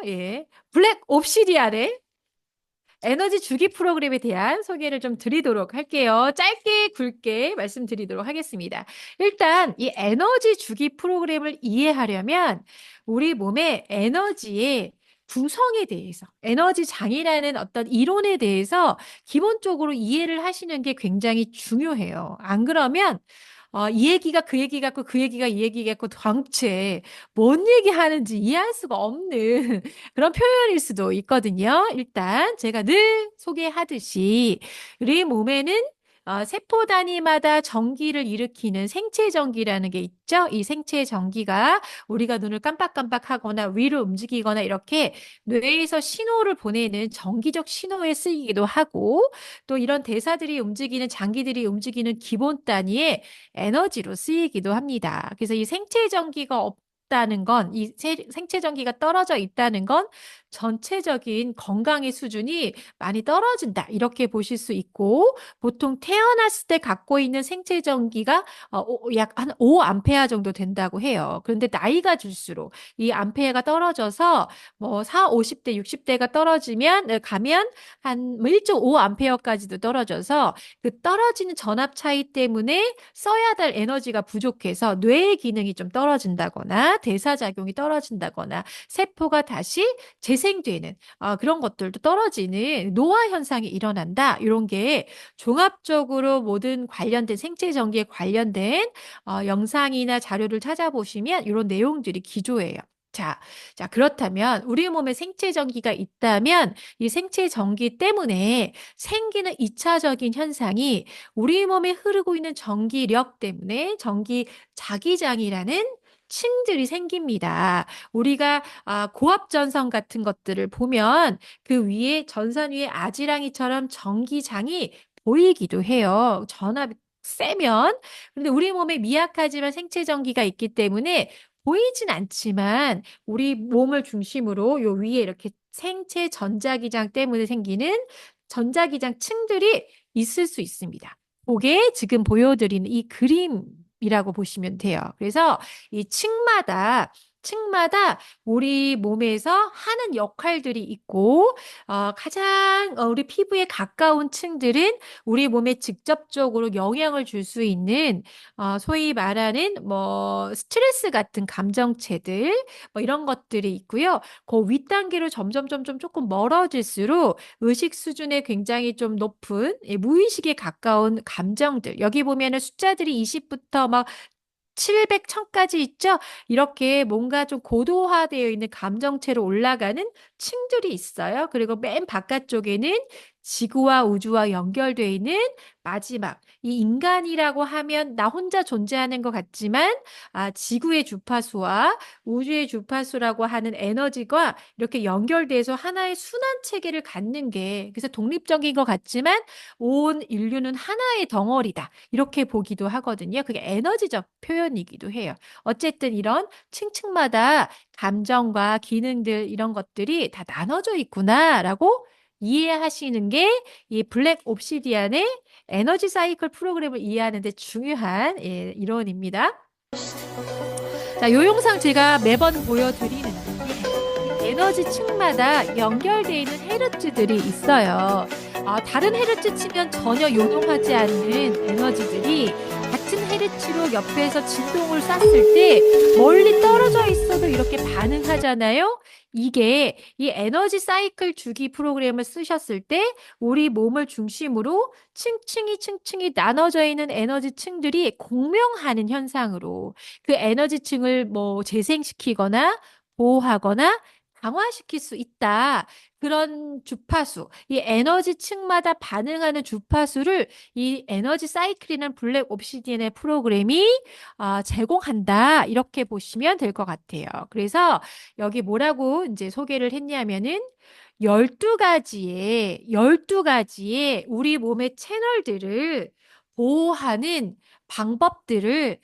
예. 블랙 옵시디안의 에너지 주기 프로그램에 대한 소개를 좀 드리도록 할게요. 짧게 굵게 말씀드리도록 하겠습니다. 일단 이 에너지 주기 프로그램을 이해하려면 우리 몸의 에너지의 구성에 대해서, 에너지 장이라는 어떤 이론에 대해서 기본적으로 이해를 하시는 게 굉장히 중요해요. 안 그러면 이 얘기가 그 얘기 같고 그 얘기가 이 얘기 같고 광채 뭔 얘기하는지 이해할 수가 없는 그런 표현일 수도 있거든요. 일단 제가 늘 소개하듯이 우리 몸에는 세포 단위마다 전기를 일으키는 생체 전기라는 게 있죠. 이 생체 전기가 우리가 눈을 깜빡깜빡하거나 위로 움직이거나 이렇게 뇌에서 신호를 보내는 전기적 신호에 쓰이기도 하고 또 이런 대사들이 움직이는 장기들이 움직이는 기본 단위의 에너지로 쓰이기도 합니다. 그래서 이 생체 전기가 없다는 건, 이 생체 전기가 떨어져 있다는 건 전체적인 건강의 수준이 많이 떨어진다. 이렇게 보실 수 있고, 보통 태어났을 때 갖고 있는 생체 전기가 약 한 5암페어 정도 된다고 해요. 그런데 나이가 들수록 이 암페어가 떨어져서 뭐 4, 50대, 60대가 가면 한 1.5암페어까지도 떨어져서 그 떨어지는 전압 차이 때문에 써야 될 에너지가 부족해서 뇌의 기능이 좀 떨어진다거나 대사작용이 떨어진다거나 세포가 다시 재생되는 그런 것들도 떨어지는 노화 현상이 일어난다. 이런 게 종합적으로 모든 관련된 생체 전기에 관련된 영상이나 자료를 찾아보시면 이런 내용들이 기조예요. 자, 그렇다면 우리 몸에 생체 전기가 있다면 이 생체 전기 때문에 생기는 2차적인 현상이 우리 몸에 흐르고 있는 전기력 때문에 전기 자기장이라는 층들이 생깁니다. 우리가 고압 전선 같은 것들을 보면 그 위에 전선 위에 아지랑이처럼 전기장이 보이기도 해요. 전압이 세면. 그런데 우리 몸에 미약하지만 생체 전기가 있기 때문에 보이진 않지만 우리 몸을 중심으로 요 위에 이렇게 생체 전자기장 때문에 생기는 전자기장 층들이 있을 수 있습니다. 그게 지금 보여드리는 이 그림이라고 보시면 돼요. 그래서 이 층마다 우리 몸에서 하는 역할들이 있고 가장 우리 피부에 가까운 층들은 우리 몸에 직접적으로 영향을 줄 수 있는 소위 말하는 뭐 스트레스 같은 감정체들 뭐 이런 것들이 있고요. 그 윗단계로 점점 조금 멀어질수록 의식 수준에 굉장히 좀 높은 무의식에 가까운 감정들. 여기 보면은 숫자들이 20부터 막 700, 1000까지 있죠? 이렇게 뭔가 좀 고도화되어 있는 감정체로 올라가는 층들이 있어요. 그리고 맨 바깥쪽에는 지구와 우주와 연결되어 있는 마지막, 이 인간이라고 하면 나 혼자 존재하는 것 같지만 지구의 주파수와 우주의 주파수라고 하는 에너지가 이렇게 연결돼서 하나의 순환 체계를 갖는 게 그래서 독립적인 것 같지만 온 인류는 하나의 덩어리다. 이렇게 보기도 하거든요. 그게 에너지적 표현이기도 해요. 어쨌든 이런 층층마다 감정과 기능들 이런 것들이 다 나눠져 있구나라고 이해하시는 게 이 블랙 옵시디안의 에너지 사이클 프로그램을 이해하는 데 중요한 이론입니다. 자, 이 영상 제가 매번 보여드리는데 에너지 층마다 연결되어 있는 헤르츠들이 있어요. 다른 헤르츠 치면 전혀 요동하지 않는 에너지들이 같은 헤르츠로 옆에서 진동을 쐈을 때 멀리 떨어져 있어도 이렇게 반응하잖아요. 이게 이 에너지 사이클 주기 프로그램을 쓰셨을 때 우리 몸을 중심으로 층층이 나눠져 있는 에너지 층들이 공명하는 현상으로 그 에너지 층을 뭐 재생시키거나 보호하거나 강화시킬 수 있다. 그런 주파수, 이 에너지 층마다 반응하는 주파수를 이 에너지 사이클이라는 블랙 옵시디안의 프로그램이 제공한다. 이렇게 보시면 될 것 같아요. 그래서 여기 뭐라고 이제 소개를 했냐면은 12가지의 우리 몸의 채널들을 보호하는 방법들을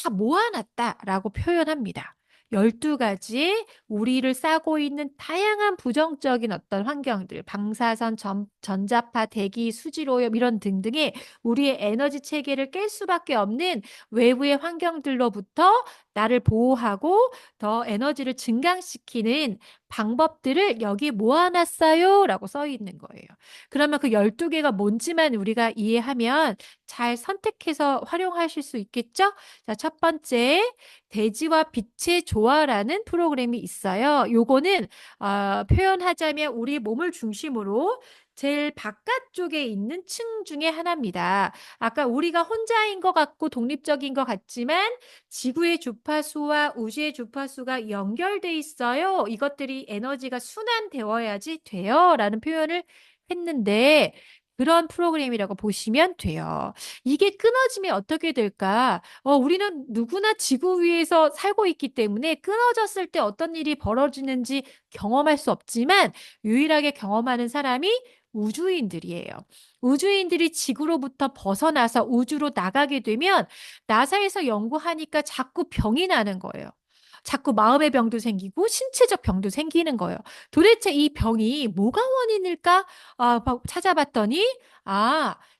다 모아놨다라고 표현합니다. 12가지의 우리를 싸고 있는 다양한 부정적인 어떤 환경들, 방사선, 전자파, 대기, 수질오염 이런 등등의 우리의 에너지 체계를 깰 수밖에 없는 외부의 환경들로부터 나를 보호하고 더 에너지를 증강시키는 방법들을 여기 모아놨어요 라고 써 있는 거예요. 그러면 그 12개가 뭔지만 우리가 이해하면 잘 선택해서 활용하실 수 있겠죠? 자, 첫 번째, 대지와 빛의 조화라는 프로그램이 있어요. 요거는 표현하자면 우리 몸을 중심으로 제일 바깥쪽에 있는 층 중에 하나입니다. 아까 우리가 혼자인 것 같고 독립적인 것 같지만 지구의 주파수와 우주의 주파수가 연결돼 있어요. 이것들이 에너지가 순환되어야지 돼요. 라는 표현을 했는데 그런 프로그램이라고 보시면 돼요. 이게 끊어지면 어떻게 될까? 우리는 누구나 지구 위에서 살고 있기 때문에 끊어졌을 때 어떤 일이 벌어지는지 경험할 수 없지만 유일하게 경험하는 사람이 우주인들이에요. 우주인들이 지구로부터 벗어나서 우주로 나가게 되면 나사에서 연구하니까 자꾸 병이 나는 거예요. 자꾸 마음의 병도 생기고 신체적 병도 생기는 거예요. 도대체 이 병이 뭐가 원인일까? 찾아봤더니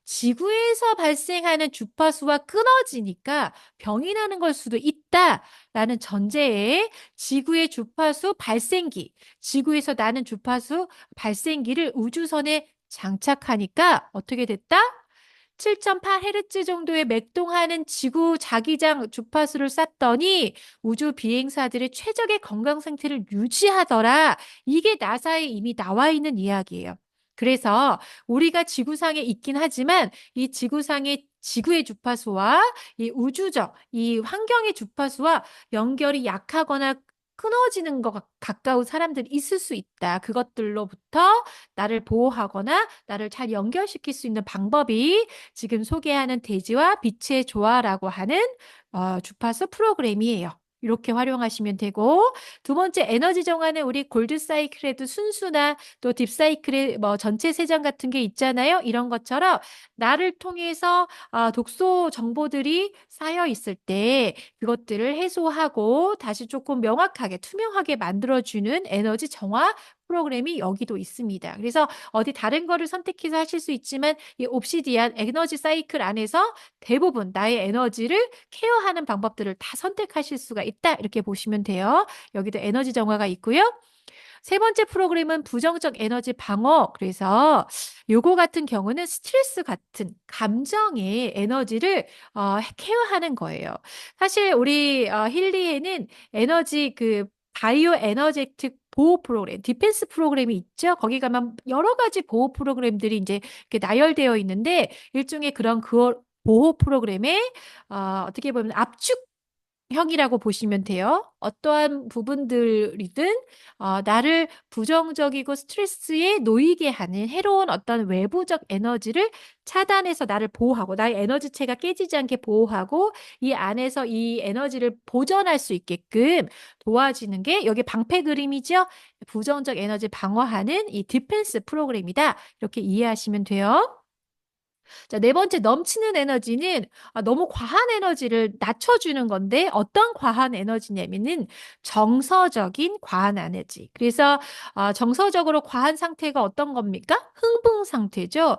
지구에서 발생하는 주파수와 끊어지니까 병이 나는 걸 수도 있다라는 전제에 지구의 주파수 발생기, 지구에서 나는 주파수 발생기를 우주선에 장착하니까 어떻게 됐다? 7.8Hz 정도의 맥동하는 지구 자기장 주파수를 쐈더니 우주 비행사들의 최적의 건강 상태를 유지하더라. 이게 나사에 이미 나와 있는 이야기예요. 그래서 우리가 지구상에 있긴 하지만 이 지구상의 지구의 주파수와 이 우주적, 이 환경의 주파수와 연결이 약하거나 끊어지는 것 가까운 사람들이 있을 수 있다. 그것들로부터 나를 보호하거나 나를 잘 연결시킬 수 있는 방법이 지금 소개하는 대지와 빛의 조화라고 하는 주파수 프로그램이에요. 이렇게 활용하시면 되고 두 번째 에너지 정화는 우리 골드 사이클에도 순수나 또 딥 사이클의 전체 세정 같은 게 있잖아요. 이런 것처럼 나를 통해서 독소 정보들이 쌓여 있을 때 그것들을 해소하고 다시 조금 명확하게 투명하게 만들어주는 에너지 정화 프로그램이 여기도 있습니다. 그래서 어디 다른 거를 선택해서 하실 수 있지만 이 옵시디안 에너지 사이클 안에서 대부분 나의 에너지를 케어하는 방법들을 다 선택하실 수가 있다. 이렇게 보시면 돼요. 여기도 에너지 정화가 있고요. 세 번째 프로그램은 부정적 에너지 방어. 그래서 요거 같은 경우는 스트레스 같은 감정의 에너지를 케어하는 거예요. 사실 우리 힐리에는 에너지 바이오 에너제틱 보호 프로그램, 디펜스 프로그램이 있죠. 거기 가면 여러 가지 보호 프로그램들이 이제 이렇게 나열되어 있는데 일종의 그런 보호 프로그램에 어떻게 보면 압축형이라고 보시면 돼요. 어떠한 부분들이든 나를 부정적이고 스트레스에 놓이게 하는 해로운 어떤 외부적 에너지를 차단해서 나를 보호하고 나의 에너지체가 깨지지 않게 보호하고 이 안에서 이 에너지를 보존할 수 있게끔 도와지는 게 여기 방패 그림이죠. 부정적 에너지 방어하는 이 디펜스 프로그램이다. 이렇게 이해하시면 돼요. 자, 네 번째 넘치는 에너지는 너무 과한 에너지를 낮춰주는 건데 어떤 과한 에너지냐면은 정서적인 과한 에너지. 그래서 정서적으로 과한 상태가 어떤 겁니까? 흥분 상태죠.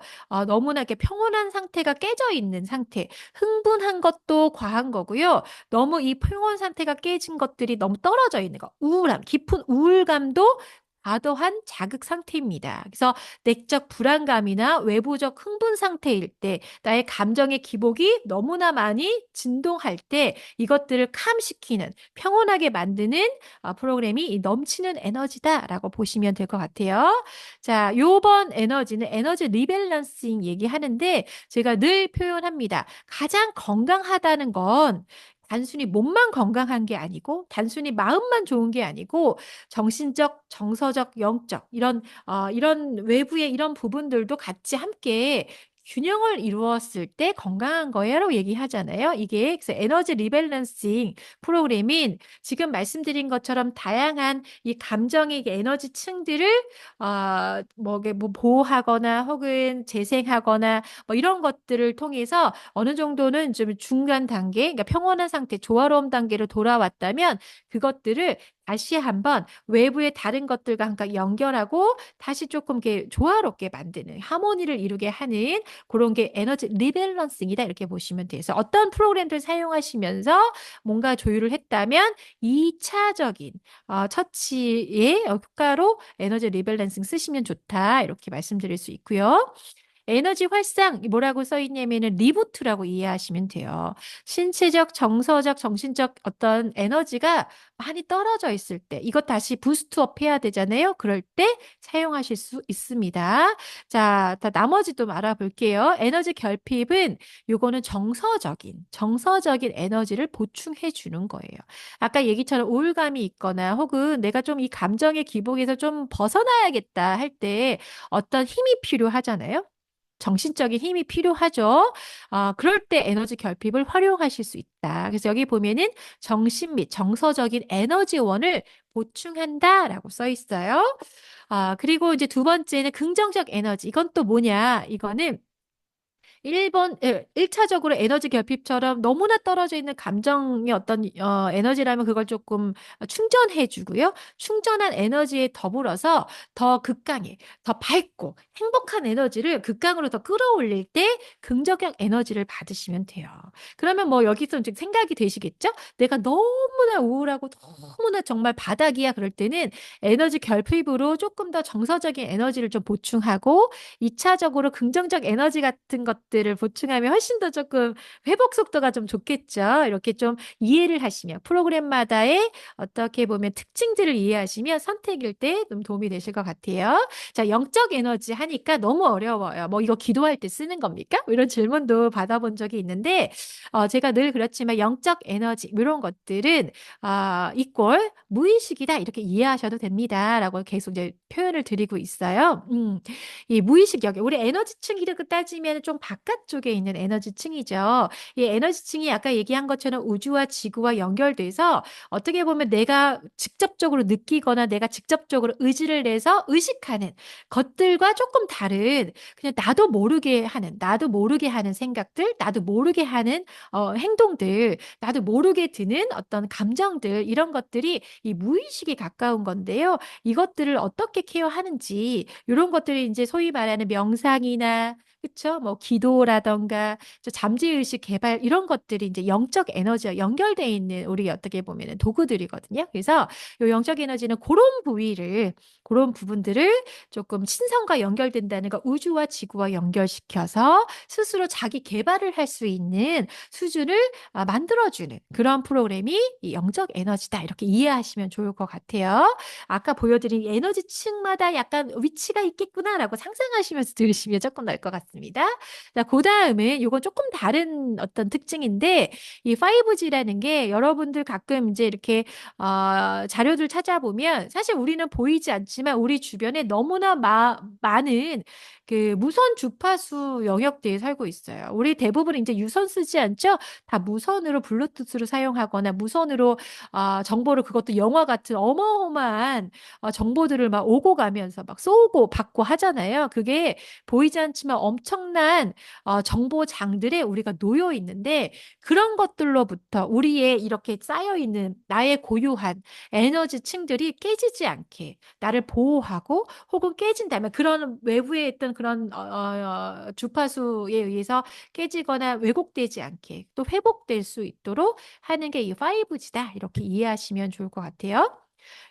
너무나 이렇게 평온한 상태가 깨져 있는 상태. 흥분한 것도 과한 거고요. 너무 이 평온 상태가 깨진 것들이 너무 떨어져 있는 거. 우울함, 깊은 우울감도 과도한 자극 상태입니다. 그래서 내적 불안감이나 외부적 흥분 상태일 때, 나의 감정의 기복이 너무나 많이 진동할 때 이것들을 캄시키는, 평온하게 만드는 프로그램이 이 넘치는 에너지다라고 보시면 될 것 같아요. 자, 요번 에너지는 에너지 리밸런싱 얘기하는데 제가 늘 표현합니다. 가장 건강하다는 건 단순히 몸만 건강한 게 아니고 단순히 마음만 좋은 게 아니고 정신적, 정서적, 영적 이런 외부의 이런 부분들도 같이 함께 균형을 이루었을 때 건강한 거예요 얘기하잖아요. 이게 그래서 에너지 리밸런싱 프로그램인 지금 말씀드린 것처럼 다양한 이 감정의 에너지 층들을 보호하거나 혹은 재생하거나 이런 것들을 통해서 어느 정도는 좀 중간 단계, 그러니까 평온한 상태, 조화로움 단계로 돌아왔다면 그것들을 다시 한번 외부의 다른 것들과 함께 연결하고 다시 조금 이렇게 조화롭게 만드는 하모니를 이루게 하는 그런 게 에너지 리밸런싱이다 이렇게 보시면 돼요. 그래서 어떤 프로그램들 사용하시면서 뭔가 조율을 했다면 2차적인 처치의 효과로 에너지 리밸런싱 쓰시면 좋다 이렇게 말씀드릴 수 있고요. 에너지 활상 뭐라고 써 있냐면은 리부트라고 이해하시면 돼요. 신체적, 정서적, 정신적 어떤 에너지가 많이 떨어져 있을 때 이것 다시 부스트업 해야 되잖아요. 그럴 때 사용하실 수 있습니다. 자, 나머지도 알아볼게요. 에너지 결핍은 요거는 정서적인 에너지를 보충해 주는 거예요. 아까 얘기처럼 우울감이 있거나 혹은 내가 좀 이 감정의 기복에서 좀 벗어나야겠다 할 때 어떤 힘이 필요하잖아요. 정신적인 힘이 필요하죠. 그럴 때 에너지 결핍을 활용하실 수 있다. 그래서 여기 보면은 정신 및 정서적인 에너지원을 보충한다라고 써 있어요. 그리고 이제 두 번째는 긍정적 에너지. 이건 또 뭐냐? 이거는 1차적으로 에너지 결핍처럼 너무나 떨어져 있는 감정의 어떤 에너지라면 그걸 조금 충전해 주고요. 충전한 에너지에 더불어서 더 극강의, 더 밝고 행복한 에너지를 극강으로 더 끌어올릴 때 긍정적 에너지를 받으시면 돼요. 그러면 뭐 여기서 이제 생각이 되시겠죠? 내가 너무나 우울하고 너무나 정말 바닥이야 그럴 때는 에너지 결핍으로 조금 더 정서적인 에너지를 좀 보충하고 2차적으로 긍정적 에너지 같은 것들을 보충하면 훨씬 더 조금 회복 속도가 좀 좋겠죠. 이렇게 좀 이해를 하시면 프로그램마다의 어떻게 보면 특징들을 이해하시면 선택일 때 좀 도움이 되실 것 같아요. 자, 영적 에너지 하니까 너무 어려워요. 뭐 이거 기도할 때 쓰는 겁니까? 뭐 이런 질문도 받아본 적이 있는데 제가 늘 그렇지만 영적 에너지 이런 것들은 이꼴 무의식이다 이렇게 이해하셔도 됩니다라고 계속 이제 표현을 드리고 있어요. 이 무의식 영역, 우리 에너지층 이렇게 따지면 좀 바깥쪽에 있는 에너지층이죠. 이 에너지층이 아까 얘기한 것처럼 우주와 지구와 연결돼서 어떻게 보면 내가 직접적으로 느끼거나 내가 직접적으로 의지를 내서 의식하는 것들과 조금 다른 그냥 나도 모르게 하는 생각들, 나도 모르게 하는 행동들, 나도 모르게 드는 어떤 감정들 이런 것들이 이 무의식에 가까운 건데요. 이것들을 어떻게 케어하는지 이런 것들이 이제 소위 말하는 명상이나 그쵸? 뭐 기도라던가 잠재의식 개발 이런 것들이 이제 영적 에너지와 연결돼 있는 우리 어떻게 보면은 도구들이거든요. 그래서 요 영적 에너지는 그런 부분들을 조금 신성과 연결된다는 거 우주와 지구와 연결시켜서 스스로 자기 개발을 할 수 있는 수준을 만들어주는 그런 프로그램이 이 영적 에너지다 이렇게 이해하시면 좋을 것 같아요. 아까 보여드린 에너지층마다 약간 위치가 있겠구나라고 상상하시면서 들으시면 조금 나을 것 같습니다. 자, 그 다음은 이건 조금 다른 어떤 특징인데 이 5G라는 게 여러분들 가끔 이제 이렇게 자료들 찾아보면 사실 우리는 보이지 않지만 우리 주변에 너무나 많은 그 무선 주파수 영역대에 살고 있어요. 우리 대부분 이제 유선 쓰지 않죠? 다 무선으로 블루투스로 사용하거나 무선으로 정보를 그것도 영화 같은 어마어마한 정보들을 막 오고 가면서 막 쏘고 받고 하잖아요. 그게 보이지 않지만 엄청난 정보장들에 우리가 놓여 있는데 그런 것들로부터 우리의 이렇게 쌓여 있는 나의 고유한 에너지층들이 깨지지 않게 나를 보호하고 혹은 깨진다면 그런 외부에 있던 그런 주파수에 의해서 깨지거나 왜곡되지 않게 또 회복될 수 있도록 하는 게 이 5G다 이렇게 이해하시면 좋을 것 같아요.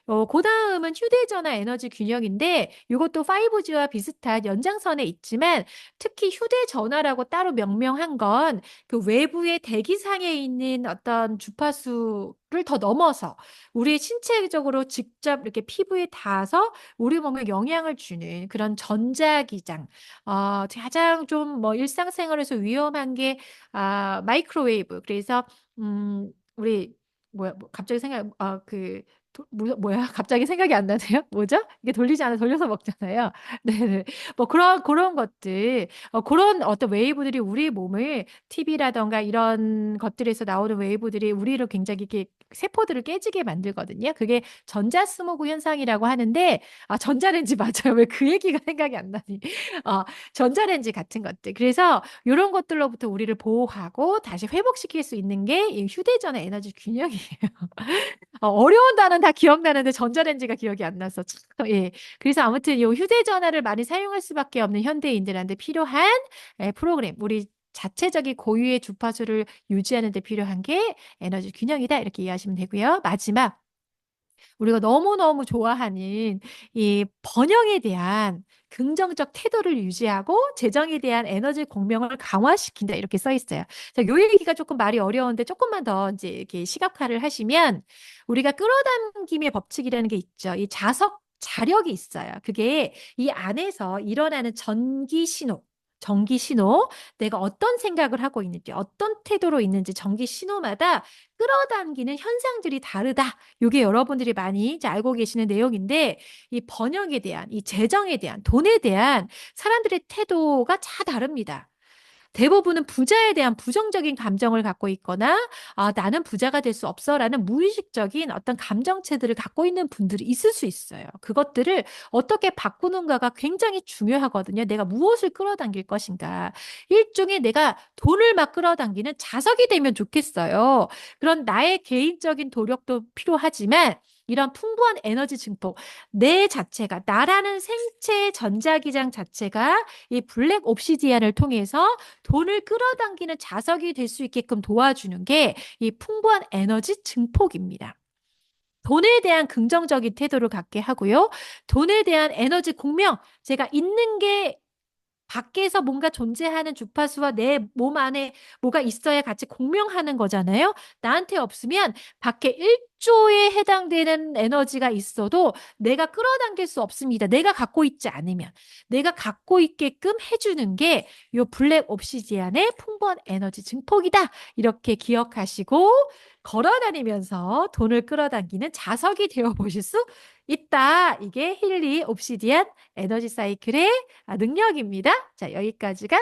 그다음은 휴대전화 에너지 균형인데 이것도 5G와 비슷한 연장선에 있지만 특히 휴대전화라고 따로 명명한 건 그 외부의 대기상에 있는 어떤 주파수를 더 넘어서 우리 신체적으로 직접 이렇게 피부에 닿아서 우리 몸에 영향을 주는 그런 전자기장. 가장 좀 뭐 일상생활에서 위험한 게 마이크로웨이브. 그래서 우리 뭐 갑자기 생각 뭐야? 갑자기 생각이 안 나네요. 뭐죠? 이게 돌리지 않아 돌려서 먹잖아요. 네네. 뭐 그런 것들, 그런 어떤 웨이브들이 우리 몸을 TV라던가 이런 것들에서 나오는 웨이브들이 우리를 굉장히 이렇게 세포들을 깨지게 만들거든요. 그게 전자스모그 현상이라고 하는데, 전자레인지 맞아요. 왜 그 얘기가 생각이 안 나니? 어, 전자레인지 같은 것들. 그래서 이런 것들로부터 우리를 보호하고 다시 회복시킬 수 있는 게 이 휴대전화 에너지 균형이에요. 어려운 단어는 다 기억나는데 전자레인지가 기억이 안 나서 참, 예. 그래서 아무튼 이 휴대전화를 많이 사용할 수밖에 없는 현대인들한테 필요한 프로그램, 우리 자체적인 고유의 주파수를 유지하는 데 필요한 게 에너지 균형이다. 이렇게 이해하시면 되고요. 마지막, 우리가 너무너무 좋아하는 이 번영에 대한 긍정적 태도를 유지하고 재정에 대한 에너지 공명을 강화시킨다. 이렇게 써 있어요. 자, 요 얘기가 조금 말이 어려운데 조금만 더 이제 이렇게 시각화를 하시면 우리가 끌어당김의 법칙이라는 게 있죠. 이 자력이 있어요. 그게 이 안에서 일어나는 전기 신호, 내가 어떤 생각을 하고 있는지, 어떤 태도로 있는지 전기 신호마다 끌어당기는 현상들이 다르다. 이게 여러분들이 많이 이제 알고 계시는 내용인데 이 번영에 대한, 이 재정에 대한, 돈에 대한 사람들의 태도가 다 다릅니다. 대부분은 부자에 대한 부정적인 감정을 갖고 있거나 나는 부자가 될 수 없어라는 무의식적인 어떤 감정체들을 갖고 있는 분들이 있을 수 있어요. 그것들을 어떻게 바꾸는가가 굉장히 중요하거든요. 내가 무엇을 끌어당길 것인가. 일종의 내가 돈을 막 끌어당기는 자석이 되면 좋겠어요. 그런 나의 개인적인 노력도 필요하지만 이런 풍부한 에너지 증폭, 내 자체가, 나라는 생체 전자기장 자체가 이 블랙 옵시디안을 통해서 돈을 끌어당기는 자석이 될 수 있게끔 도와주는 게 이 풍부한 에너지 증폭입니다. 돈에 대한 긍정적인 태도를 갖게 하고요. 돈에 대한 에너지 공명, 제가 있는 게 밖에서 뭔가 존재하는 주파수와 내 몸 안에 뭐가 있어야 같이 공명하는 거잖아요. 나한테 없으면 밖에 1조에 해당되는 에너지가 있어도 내가 끌어당길 수 없습니다. 내가 갖고 있지 않으면. 내가 갖고 있게끔 해주는 게 이 블랙 옵시디안의 풍부한 에너지 증폭이다. 이렇게 기억하시고 걸어다니면서 돈을 끌어당기는 자석이 되어보실 수 있다. 이게 힐리 옵시디안 에너지 사이클의 능력입니다. 자, 여기까지가